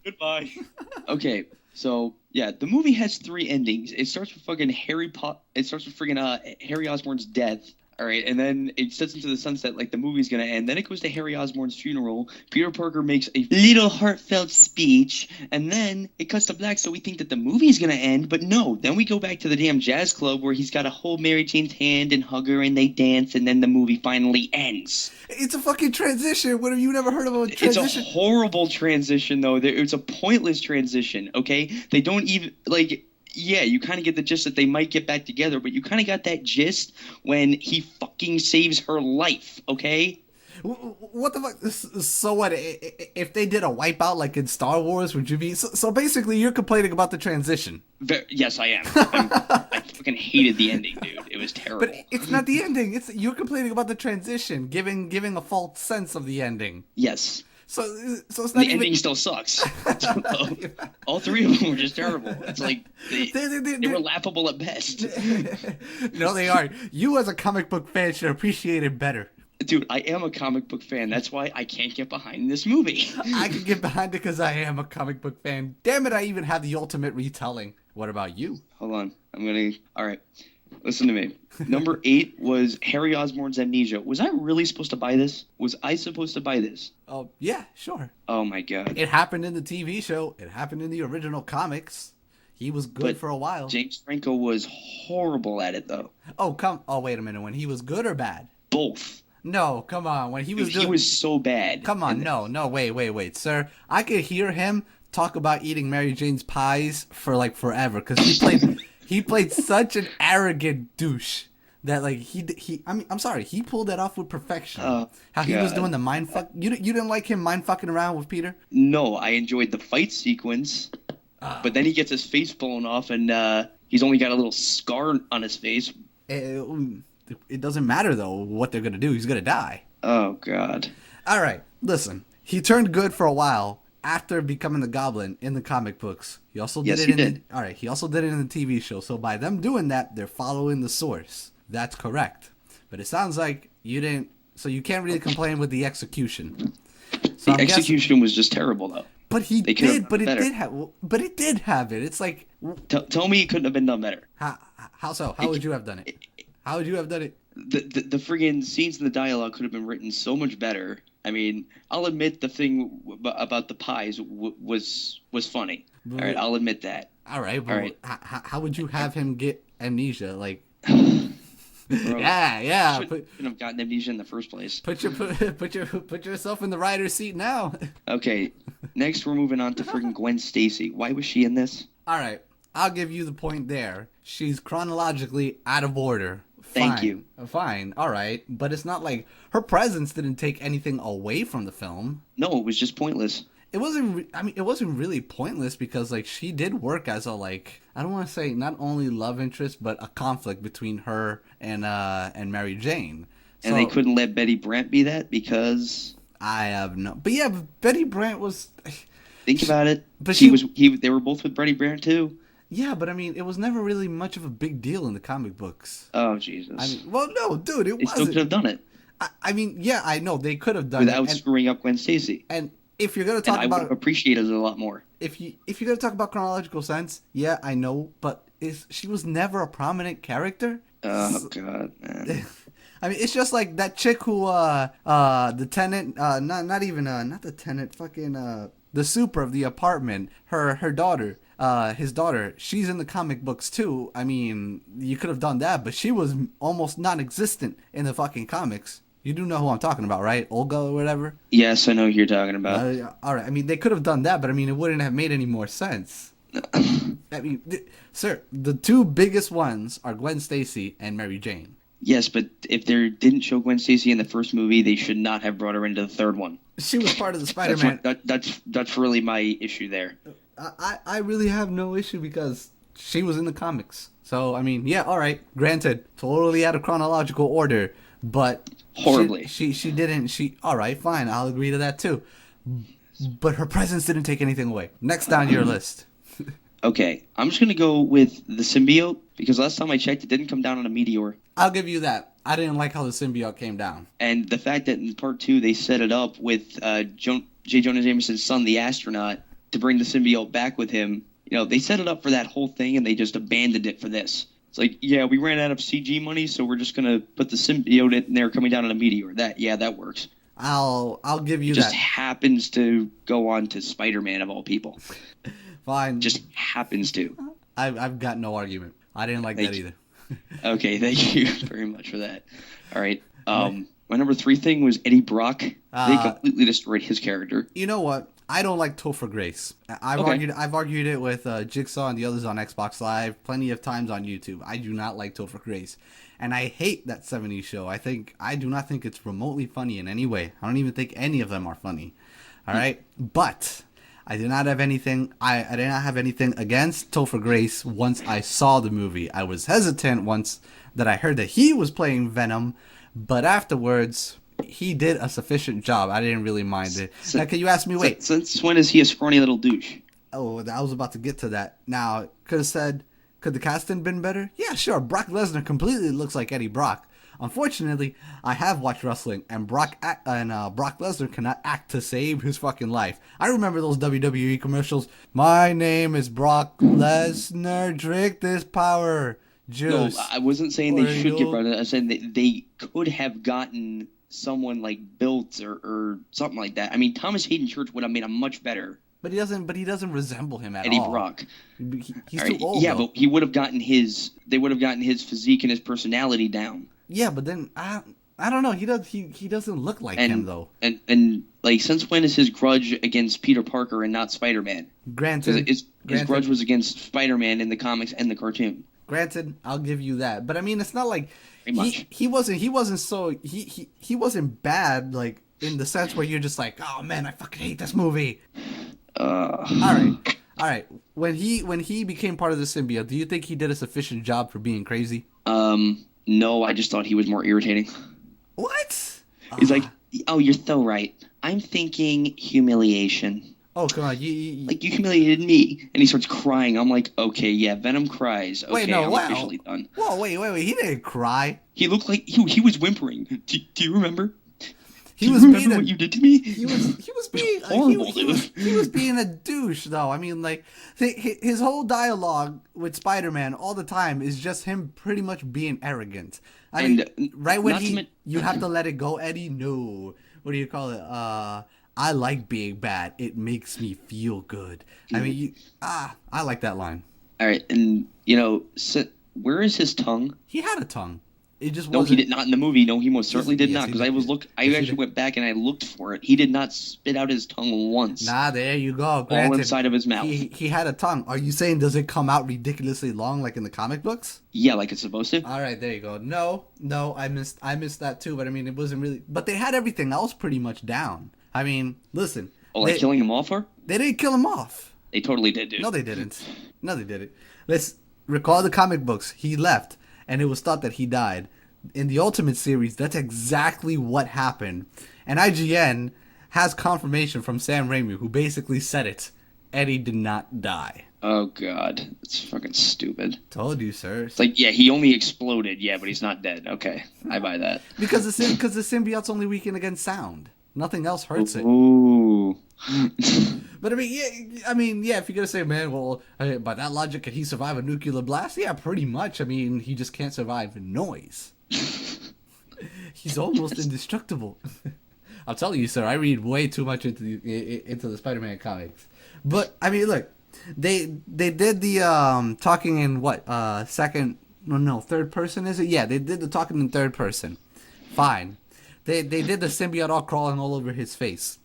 Goodbye. Okay, so yeah, the movie has 3 endings. It starts with fucking Harry Osborn's death. All right, and then it sets into the sunset like the movie's going to end. Then it goes to Harry Osborn's funeral. Peter Parker makes a little heartfelt speech, and then it cuts to black, so we think that the movie's going to end, but no. Then we go back to the damn jazz club where he's got to hold Mary Jane's hand and hug her, and they dance, and then the movie finally ends. It's a fucking transition. What have you never heard of a transition? It's a horrible transition, though. It's a pointless transition, okay? They don't even, like... Yeah, you kind of get the gist that they might get back together, but you kind of got that gist when he fucking saves her life, okay? What the fuck? So what? If they did a wipeout like in Star Wars, would you be... So basically, you're complaining about the transition. Yes, I am. I fucking hated the ending, dude. It was terrible. But it's not the ending. You're complaining about the transition, giving a false sense of the ending. Yes. So it's not the ending still sucks. All 3 of them were just terrible. It's like they were laughable at best. No, they aren't. You as a comic book fan should appreciate it better. Dude, I am a comic book fan. That's why I can't get behind this movie. I can get behind it because I am a comic book fan. Damn it, I even have the ultimate retelling. What about you? Hold on. All right. Listen to me. Number 8 was Harry Osborn's amnesia. Was I really supposed to buy this? Was I supposed to buy this? Oh, yeah, sure. Oh, my God. It happened in the TV show. It happened in the original comics. He was good for a while. James Franco was horrible at it, though. Oh, wait a minute. When he was good or bad? Both. No, come on. When he was He was so bad. Come on, no, wait, sir. I could hear him talk about eating Mary Jane's pies for, like, forever, because he played such an arrogant douche that, like, I'm sorry, he pulled that off with perfection. How he was doing the mind fuck. You didn't like him mind fucking around with Peter? No, I enjoyed the fight sequence, but then he gets his face blown off, and he's only got a little scar on his face. It doesn't matter, though, what they're gonna do. He's gonna die. Oh, God. All right, listen. He turned good for a while after becoming the Goblin in the comic books. He also did He also did it in the TV show. So by them doing that, they're following the source. That's correct. But it sounds like you didn't. So you can't really complain with the execution. So the execution was just terrible, though. But it did have it. It's like. Tell me it couldn't have been done better. How so? How would you have done it? How would you have done it? The friggin' scenes in the dialogue could have been written so much better. I mean, I'll admit the thing about the pies was funny. All right, I'll admit that. All right, but how would you have him get amnesia? Like, Bro, yeah. Shouldn't have gotten amnesia in the first place. Put yourself in the writer's seat now. Okay, next we're moving on to friggin' Gwen Stacy. Why was she in this? All right, I'll give you the point there. She's chronologically out of order. Thank you. Fine, all right, but it's not like her presence didn't take anything away from the film. No, it was just pointless. It wasn't. I mean, it wasn't really pointless because, like, she did work as a, like, I don't want to say not only love interest, but a conflict between her and Mary Jane. And they couldn't let Betty Brant be that because I have no. But yeah, Betty Brant was. Think about it. But they were both with Betty Brant too. Yeah, but I mean, it was never really much of a big deal in the comic books. Oh, Jesus. I mean, well, no, dude, it wasn't. They still could have done it. I mean, yeah, I know they could have done it without screwing up Gwen Stacy. And if you're gonna talk about, I would have appreciated it a lot more. If you're gonna talk about chronological sense, yeah, I know, but she was never a prominent character. Oh God, man. I mean, it's just like that chick who, the tenant, not the tenant, fucking, the super of the apartment, her daughter, his daughter, she's in the comic books too. I mean, you could have done that, but she was almost non-existent in the fucking comics. You do know who I'm talking about, right? Olga or whatever? Yes, I know who you're talking about. All right, I mean, they could have done that, but I mean, it wouldn't have made any more sense. I mean, sir, the two biggest ones are Gwen Stacy and Mary Jane. Yes, but if they didn't show Gwen Stacy in the first movie, they should not have brought her into the third one. She was part of the Spider-Man. That's really my issue there. I really have no issue because she was in the comics. So, I mean, yeah, all right. Granted, totally out of chronological order, but horribly. She didn't. All right, fine. I'll agree to that too. But her presence didn't take anything away. Next on your list. Okay, I'm just going to go with the symbiote because last time I checked, it didn't come down on a meteor. I'll give you that. I didn't like how the symbiote came down. And the fact that in part 2 they set it up with J. Jonah Jameson's son, the astronaut, to bring the symbiote back with him. You know, they set it up for that whole thing and they just abandoned it for this. It's like, yeah, we ran out of CG money, so we're just going to put the symbiote in there coming down on a meteor. That works. I'll give you that. It just happens to go on to Spider-Man of all people. Fine. Just happens to. I've got no argument. I didn't like that either. Okay, thank you very much for that. All right. My number 3 thing was Eddie Brock. They completely destroyed his character. You know what? I don't like Topher Grace. I've argued it with Jigsaw and the others on Xbox Live plenty of times on YouTube. I do not like Topher Grace. And I hate that 70s show. I do not think it's remotely funny in any way. I don't even think any of them are funny. All right? But I did not have anything against Topher Grace once I saw the movie. I was hesitant once that I heard that he was playing Venom, but afterwards he did a sufficient job. I didn't really mind it. Now, can you ask me, wait, since when is he a scrawny little douche? Oh, I was about to get to that. Now, could the casting been better? Yeah, sure. Brock Lesnar completely looks like Eddie Brock. Unfortunately, I have watched wrestling, and Brock Lesnar cannot act to save his fucking life. I remember those WWE commercials. My name is Brock Lesnar. Drink this power juice. No, I wasn't saying they should get rid of it. I said they could have gotten someone like Built or something like that. I mean, Thomas Hayden Church would have made a much better. But he doesn't resemble him at Eddie all. Eddie Brock. He's too old. Yeah, though. But he would have gotten they would have gotten his physique and his personality down. Yeah, but then I don't know. He doesn't look like him though. And like, since when is his grudge against Peter Parker and not Spider-Man? Granted, his grudge was against Spider-Man in the comics and the cartoon. Granted, I'll give you that. But I mean, it's not like he wasn't bad, like in the sense where you're just like, oh man, I fucking hate this movie. All right. When he became part of the symbiote, do you think he did a sufficient job for being crazy? No, I just thought he was more irritating. What? He's like, oh, you're so right. I'm thinking humiliation. Oh, come on. You humiliated me. And he starts crying. I'm like, okay, yeah, Venom cries. Okay, wait, no, I'm wow. officially done. Whoa, wait. He didn't cry. He looked like he was whimpering. Do you remember? He was remember what you did to me? He was being horrible, he was being a douche, though. I mean, like, his whole dialogue with Spider-Man all the time is just him pretty much being arrogant. I mean, right when you have to let it go, Eddie. No, what do you call it? I like being bad. It makes me feel good. I mean, I like that line. All right, and where is his tongue? He had a tongue. It just wasn't... No, he did not in the movie. No, he most certainly did not. Because I actually went back and I looked for it. He did not spit out his tongue once. Nah, there you go. Granted, all inside of his mouth. He had a tongue. Are you saying does it come out ridiculously long like in the comic books? Yeah, like it's supposed to. All right, there you go. No, I missed that too. But I mean, it wasn't really. But they had everything else pretty much down. I mean, listen. Oh, like killing him off, or? They didn't kill him off. They totally did, dude. No, they didn't. Let's recall the comic books. He left, and it was thought that he died. In the Ultimate series, that's exactly what happened. And IGN has confirmation from Sam Raimi, who basically said it. Eddie did not die. Oh, God. It's fucking stupid. Told you, sir. It's like, yeah, he only exploded, yeah, but he's not dead. Okay, I buy that. Because the symbiote's only weakened against sound. Nothing else hurts it. Ooh. But I mean, yeah, if you're going to say, man, well, by that logic, can he survive a nuclear blast? Yeah, pretty much. I mean, he just can't survive noise. He's almost indestructible. I'll tell you, sir, I read way too much into the Spider-Man comics. But I mean, look, they did the talking in third person, is it? Yeah, they did the talking in third person. Fine. They did the symbiote all crawling all over his face.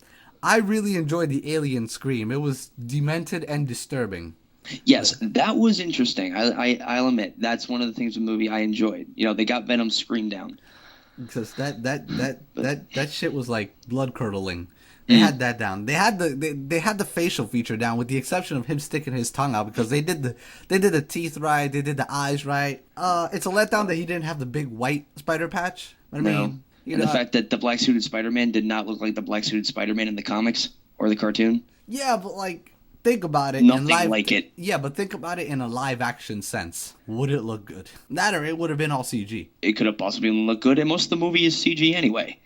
I really enjoyed the alien scream. It was demented and disturbing. Yes, that was interesting. I'll admit that's one of the things in the movie I enjoyed. You know, they got Venom's scream down. Because that shit was like blood curdling. They had that down. They had the facial feature down, with the exception of him sticking his tongue out, because they did the teeth right, they did the eyes right. It's a letdown that he didn't have the big white spider patch. I mean, the fact that the black suited Spider-Man did not look like the black suited Spider-Man in the comics or the cartoon. Yeah, but like, think about it. Nothing like it. Yeah, but think about it in a live action sense. Would it look good? That, or it would have been all CG. It could have possibly looked good, and most of the movie is CG anyway.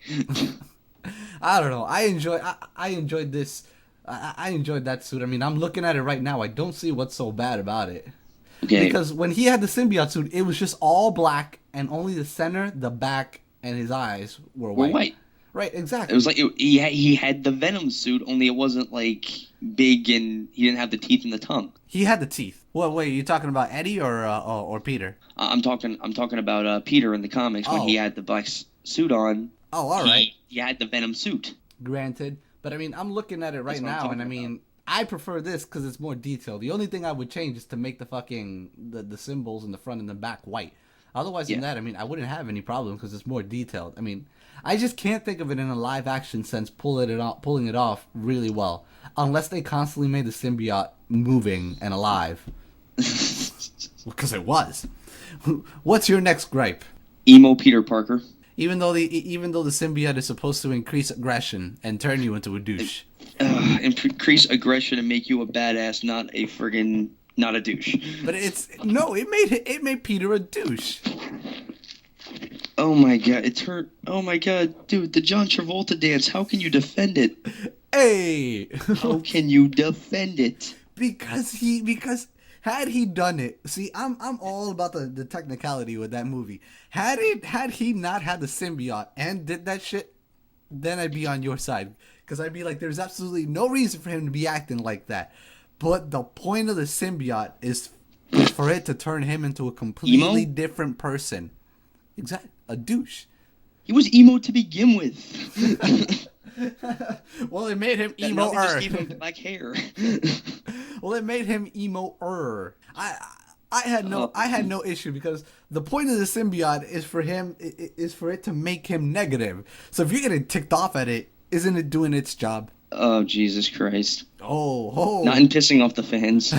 I don't know. I enjoyed this. I enjoyed that suit. I mean, I'm looking at it right now. I don't see what's so bad about it. Okay. Because when he had the symbiote suit, it was just all black, and only the center, the back, and his eyes were white. Right, exactly. It was like he had the Venom suit, only it wasn't like big, and he didn't have the teeth and the tongue. He had the teeth. Well, wait, you talking about Eddie or Peter? I'm talking about Peter in the comics when he had the black suit on. Oh, all right. He had the Venom suit. Granted, but I mean, I'm looking at it right now, and I mean, I prefer this because it's more detailed. The only thing I would change is to make the fucking the symbols in the front and the back white. Otherwise than that, I mean, I wouldn't have any problem because it's more detailed. I mean, I just can't think of it in a live action sense pulling it off really well, unless they constantly made the symbiote moving and alive. Because it was. What's your next gripe? Emo Peter Parker. Even though the symbiote is supposed to increase aggression and turn you into a douche. Increase aggression and make you a badass, not a douche. But it made Peter a douche. Oh my god, it's hurt. Oh my god, dude, the John Travolta dance. How can you defend it? Hey, how can you defend it? Because had he done it, see, I'm all about the technicality with that movie. Had he not had the symbiote and did that shit, then I'd be on your side. Because I'd be like, there's absolutely no reason for him to be acting like that. But the point of the symbiote is for it to turn him into a completely different person. Exactly, a douche. He was emo to begin with. Well, it made him emo-er. Just gave him black hair. Well, it made him emo-er. I had no issue because the point of the symbiote is for it to make him negative. So if you're getting ticked off at it, isn't it doing its job? Oh, Jesus Christ. Oh. Not in pissing off the fans.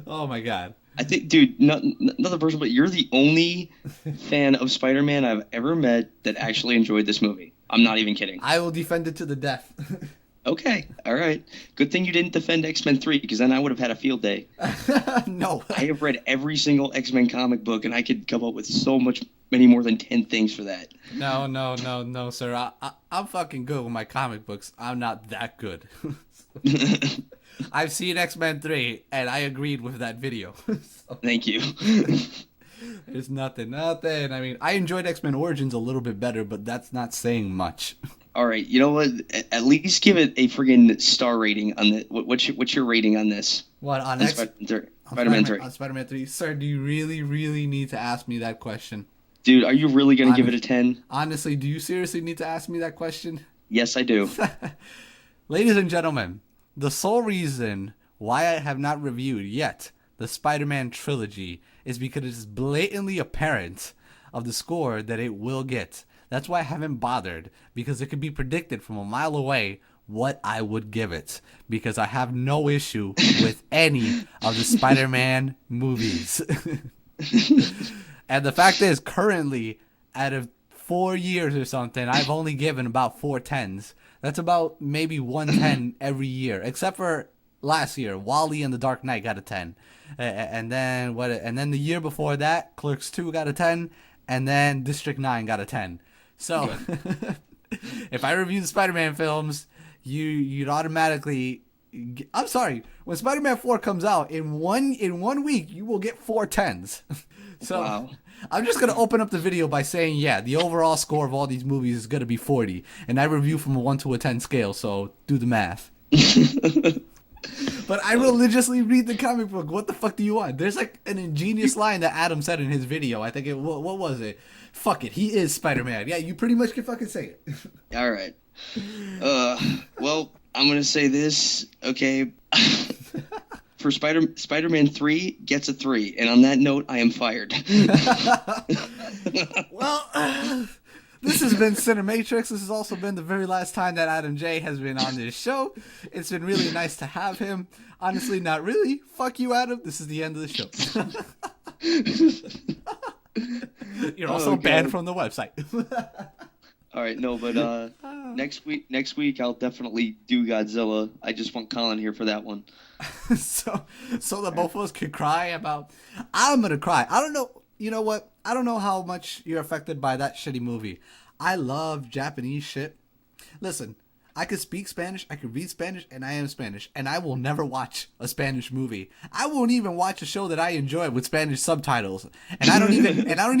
Oh my god. I think, dude, another person, but you're the only fan of Spider-Man I've ever met that actually enjoyed this movie. I'm not even kidding. I will defend it to the death. Okay, all right. Good thing you didn't defend X-Men 3, because then I would have had a field day. No. I have read every single X-Men comic book, and I could come up with many more than 10 things for that. No, sir. I'm fucking good with my comic books. I'm not that good. I've seen X-Men 3, and I agreed with that video. So, thank you. There's nothing. I mean, I enjoyed X-Men Origins a little bit better, but that's not saying much. All right, you know what? At least give it a friggin' star rating on the. What's your rating on this? What, on Spider-Man 3? On Spider-Man 3. Sir, do you really need to ask me that question? Dude, are you really going to give it a 10? Honestly, do you seriously need to ask me that question? Yes, I do. Ladies and gentlemen, the sole reason why I have not reviewed yet the Spider-Man trilogy is because it is blatantly apparent of the score that it will get. That's why I haven't bothered, because it could be predicted from a mile away what I would give it, because I have no issue with any of the Spider-Man movies. And the fact is, currently, out of 4 years or something, I've only given about 4 10s. That's about maybe 1 10 every year, except for last year. Wall-E and The Dark Knight got a 10. And then the year before that, Clerks 2 got a 10, and then District 9 got a 10. So, if I review the Spider-Man films, you'd automatically... I'm sorry, when Spider-Man 4 comes out, in one week, you will get 4 10s. So, wow. I'm just going to open up the video by saying, yeah, the overall score of all these movies is going to be 40. And I review from a 1 to a 10 scale, so do the math. But I religiously read the comic book. What the fuck do you want? There's like an ingenious line that Adam said in his video. I think what was it? Fuck it, he is Spider-Man. Yeah, you pretty much can fucking say it. All right. Well, I'm gonna say this. Okay. for Spider-Man 3 gets a 3, and on that note, I am fired. Well, this has been CineMatrix. This has also been the very last time that Adam J has been on this show. It's been really nice to have him. Honestly, not really. Fuck you, Adam. This is the end of the show. You're also banned from the website. All right, no, but next week I'll definitely do Godzilla. I just want Colin here for that one. so that both of us could cry about. I'm gonna cry. I don't know. You know what? I don't know how much you're affected by that shitty movie. I love Japanese shit. Listen, I could speak Spanish, I could read Spanish, and I am Spanish, and I will never watch a Spanish movie. I won't even watch a show that I enjoy with Spanish subtitles, and I don't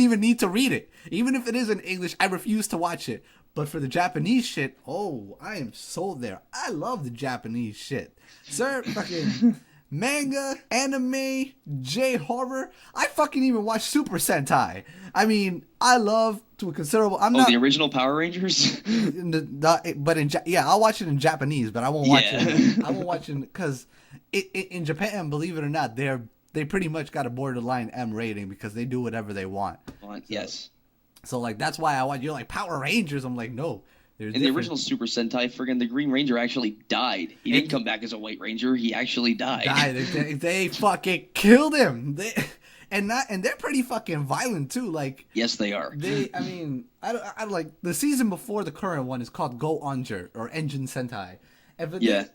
even need to read it. Even if it is in English, I refuse to watch it. But for the Japanese shit, oh, I am sold there. I love the Japanese shit, sir. Fucking manga, anime, J-horror. I fucking even watch Super Sentai. I mean, I love to a considerable. The original Power Rangers. I'll watch it in Japanese, but I won't watch it. I won't watch it because in Japan, believe it or not, they pretty much got a borderline M rating because they do whatever they want. Yes. So like that's why I watch. You're like Power Rangers. I'm like no. In the original Super Sentai, friggin' the Green Ranger actually died. He didn't come back as a White Ranger. He actually died. They fucking killed him. And they're pretty fucking violent too. Like yes, they are. I like the season before the current one is called Go Onger or Engine Sentai.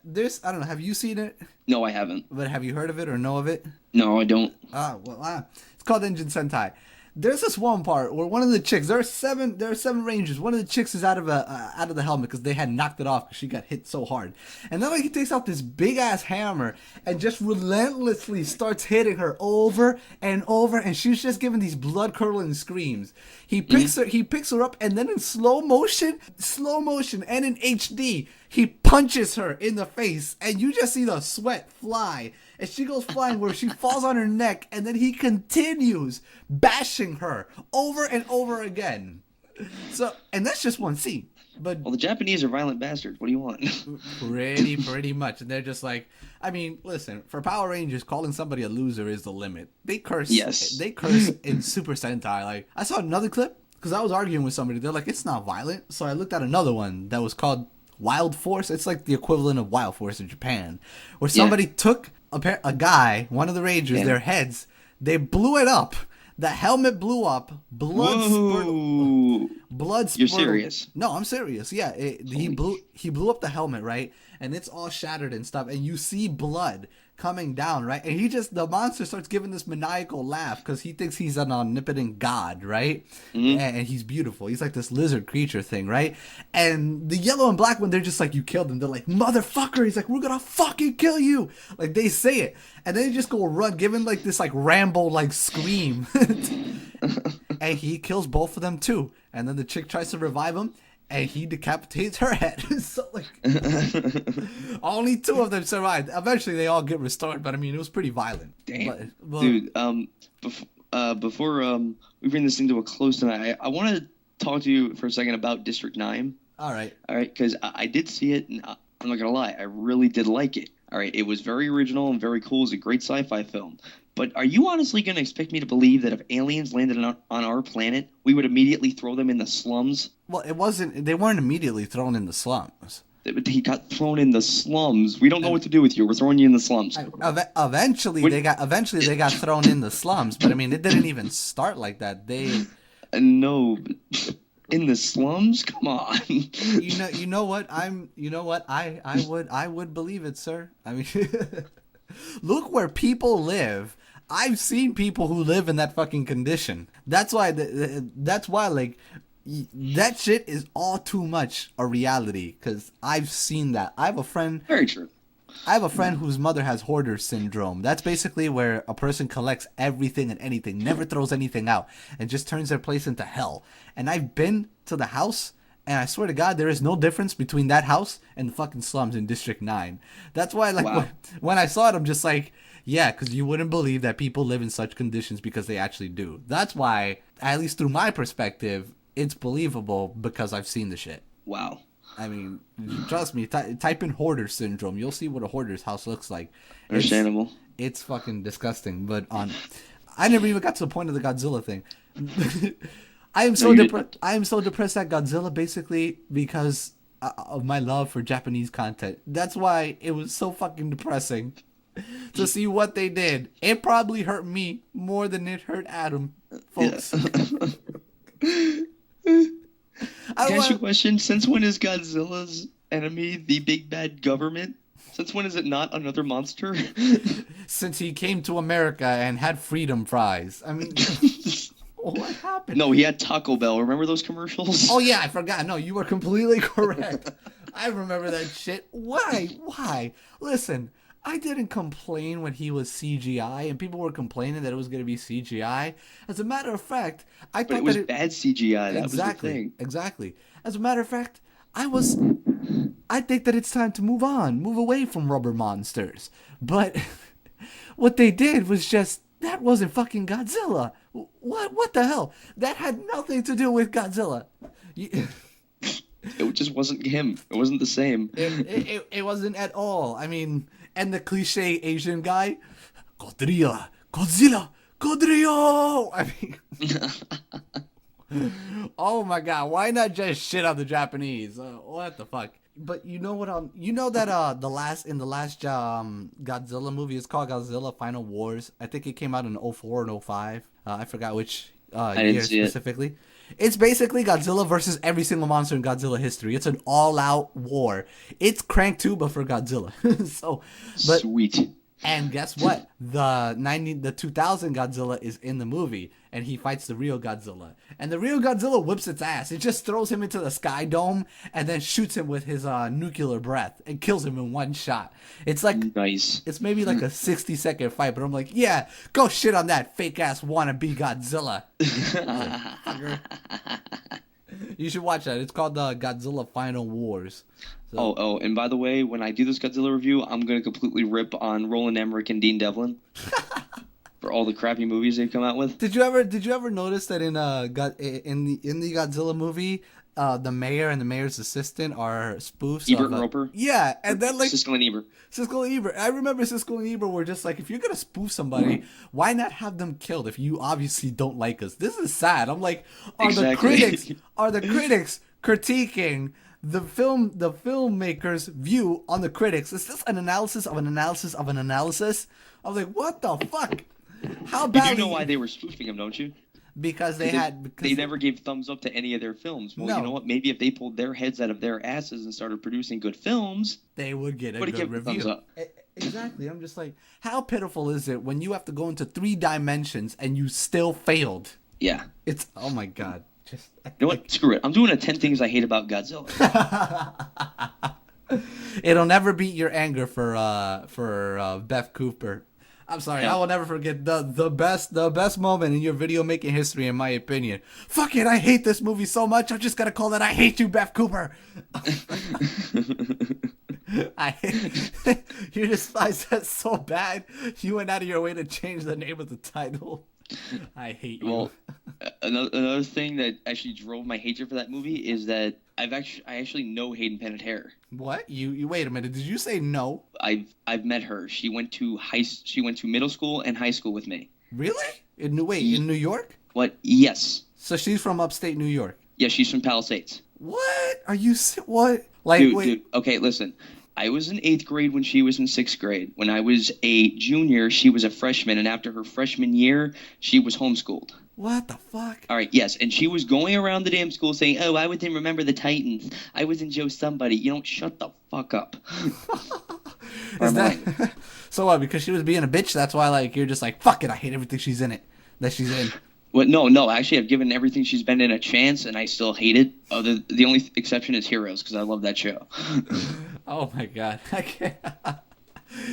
There's I don't know. Have you seen it? No, I haven't. But have you heard of it or know of it? No, I don't. It's called Engine Sentai. There's this one part where one of the chicks, there are seven Rangers. One of the chicks is out of the helmet because they had knocked it off because she got hit so hard. And then he takes out this big ass hammer and just relentlessly starts hitting her over and over, and she's just giving these blood curdling screams. He picks her up, and then in slow motion, and in HD, he punches her in the face, and you just see the sweat fly. And she goes flying where she falls on her neck, and then he continues bashing her over and over again. So, and that's just one scene. But the Japanese are violent bastards. What do you want? Pretty much. And they're just like, I mean, listen, for Power Rangers, calling somebody a loser is the limit. They curse. Yes. They curse in Super Sentai. Like, I saw another clip because I was arguing with somebody. They're like, it's not violent. So I looked at another one that was called Wild Force. It's like the equivalent of Wild Force in Japan, where somebody took a guy, one of the Rangers, their heads, they blew it up. The helmet blew up. Blood spurtled. You're serious? No, I'm serious. Yeah, he blew up the helmet, right? And it's all shattered and stuff. And you see blood coming down, right? And the monster starts giving this maniacal laugh because he thinks he's an omnipotent god, right? Mm-hmm. And he's beautiful. He's like this lizard creature thing, right? And the yellow and black one, they're just like, you killed him. They're like, motherfucker. He's like, we're gonna fucking kill you. Like, they say it. And then they just go run, giving like this like Rambo like scream. And he kills both of them too. And then the chick tries to revive him, and he decapitates her head. So like, only two of them survived. Eventually, they all get restored. But I mean, it was pretty violent. Damn, dude. Before we bring this thing to a close tonight, I want to talk to you for a second about District 9. All right. Because I did see it, and I'm not gonna lie, I really did like it. All right, it was very original and very cool. It was a great sci-fi film. But are you honestly going to expect me to believe that if aliens landed on our planet, we would immediately throw them in the slums? Well, they weren't immediately thrown in the slums. He got thrown in the slums. We don't know what to do with you. We're throwing you in the slums. Eventually they got thrown in the slums, but I mean, it didn't even start like that. No, but in the slums? Come on. You know what? I would believe it, sir. I mean, look where people live. I've seen people who live in that fucking condition. That's why like that shit is all too much a reality, because I've seen that. I have a friend. Very true. I have a friend whose mother has hoarder syndrome. That's basically where a person collects everything and anything, never throws anything out, and just turns their place into hell. And I've been to the house, and I swear to God, there is no difference between that house and the fucking slums in District 9. That's why, like, when I saw it, I'm just like, yeah, because you wouldn't believe that people live in such conditions, because they actually do. That's why, at least through my perspective, it's believable, because I've seen the shit. Wow. I mean, trust me, type in hoarder syndrome. You'll see what a hoarder's house looks like. Understandable. It's fucking disgusting. But I never even got to the point of the Godzilla thing. I am so depressed at Godzilla basically because of my love for Japanese content. That's why it was so fucking depressing to see what they did. It probably hurt me more than it hurt Adam, folks. Yeah. Can I ask you a question? Since when is Godzilla's enemy the big bad government? Since when is it not another monster? Since he came to America and had freedom fries. I mean, what happened? No, he had Taco Bell. Remember those commercials? Oh yeah, I forgot. No, you were completely correct. I remember that shit. Why? Listen, I didn't complain when he was CGI, and people were complaining that it was going to be CGI. As a matter of fact, I thought it was bad CGI. That was the thing. Exactly. As a matter of fact, I think that it's time to move away from rubber monsters. But what they did was just, that wasn't fucking Godzilla. What the hell? That had nothing to do with Godzilla. It just wasn't him. It wasn't the same. It wasn't at all. I mean, and the cliche Asian guy, Godzilla. I mean, oh my god, why not just shit on the Japanese? What the fuck? But you know what? You know that the last Godzilla movie is called Godzilla Final Wars. I think it came out in 2004 and 2005. I forgot which year specifically. It's basically Godzilla versus every single monster in Godzilla history. It's an all-out war. It's Crank 2, but for Godzilla. Sweet. And guess what? The 2000 Godzilla is in the movie, and he fights the real Godzilla. And the real Godzilla whips its ass. It just throws him into the sky dome and then shoots him with his nuclear breath and kills him in one shot. It's like nice. It's maybe like a 60-second fight, but I'm like, yeah, go shit on that fake ass wannabe Godzilla. You should watch that. It's called Godzilla Final Wars. So. And by the way, when I do this Godzilla review, I'm going to completely rip on Roland Emmerich and Dean Devlin for all the crappy movies they've come out with. Did you ever notice that in the Godzilla movie, the mayor and the mayor's assistant are spoofs Ebert and Roper? Yeah, and then like Siskel and Ebert. Siskel and Ebert. I remember Siskel and Ebert were just like, if you're gonna spoof somebody, why not have them killed if you obviously don't like us? This is sad. I'm like, are the critics critiquing the filmmaker's view on the critics? Is this an analysis of an analysis of an analysis? I was like, what the fuck? How badly? You do know why they were spoofing him, don't you? Because they never gave thumbs up to any of their films. Well, you know what? Maybe if they pulled their heads out of their asses and started producing good films, they would get a good review. Thumbs up. Exactly. I'm just like, how pitiful is it when you have to go into 3 dimensions and you still failed? Yeah. It's, oh my god. You know what? Screw it. I'm doing a 10 things I hate about Godzilla. It'll never beat your anger for Beth Cooper. I'm sorry, yeah. I will never forget the best moment in your video making history, in my opinion. Fuck it, I hate this movie so much. I'm just gonna call it "I Hate You, Beth Cooper." You despise that so bad. You went out of your way to change the name of the title. I hate you. Well, another thing that actually drove my hatred for that movie is that I actually know Hayden Panettiere. What? You wait a minute. Did you say no? I've met her. She went to middle school and high school with me. Really? In New York? What? Yes. So she's from upstate New York. Yeah, she's from Palisades. What? Are you what? Like, dude, okay, listen. I was in 8th grade when she was in 6th grade. When I was a junior, she was a freshman, and after her freshman year, she was homeschooled. What the fuck? All right, yes, and she was going around the damn school saying, "Oh, I didn't remember the Titans. I was in Joe Somebody." You know, shut the fuck up. Is that so? What? Because she was being a bitch. That's why, like, you're just like, fuck it. I hate everything she's in. Well, no. Actually, I've given everything she's been in a chance, and I still hate it. The only exception is Heroes, because I love that show. Oh my god! I can't.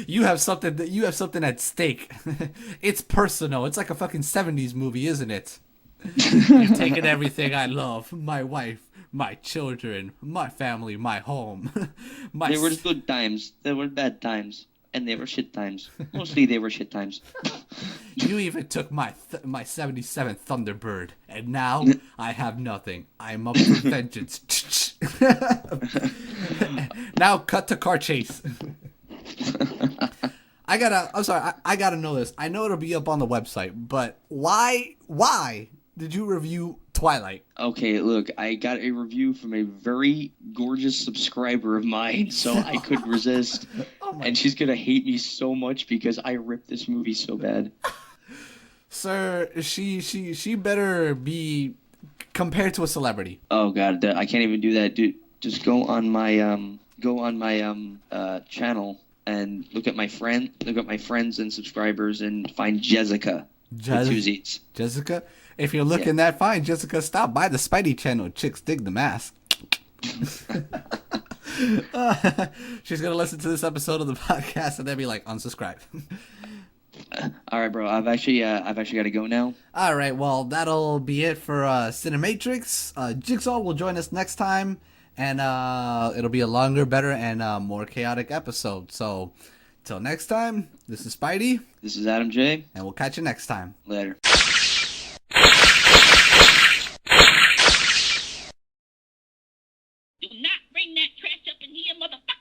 You have something at stake. It's personal. It's like a fucking 70s movie, isn't it? You've taken everything I love. My wife, my children, my family, my home. They were good times. They were bad times. And they were shit times. Mostly they were shit times. You even took my 77th Thunderbird. And now I have nothing. I'm up for vengeance. Now cut to car chase. I gotta know this. I know it'll be up on the website, but why did you review Twilight? Okay, look, I got a review from a very gorgeous subscriber of mine, so I couldn't resist. And she's gonna hate me so much because I ripped this movie so bad. Sir, she better be compared to a celebrity. Oh God, I can't even do that, dude. Just go on my channel and look at my friends and subscribers and find Jessica. Jessica? If you're looking that fine, Jessica, stop by the Spidey channel. Chicks dig the mask. She's gonna listen to this episode of the podcast and then be like, unsubscribe. All right, bro. I've actually got to go now. All right. Well, that'll be it for CineMatrix. Jigsaw will join us next time, and it'll be a longer, better, and more chaotic episode. So, till next time, this is Spidey. This is Adam J. And we'll catch you next time. Later. Do not bring that trash up in here, motherfucker.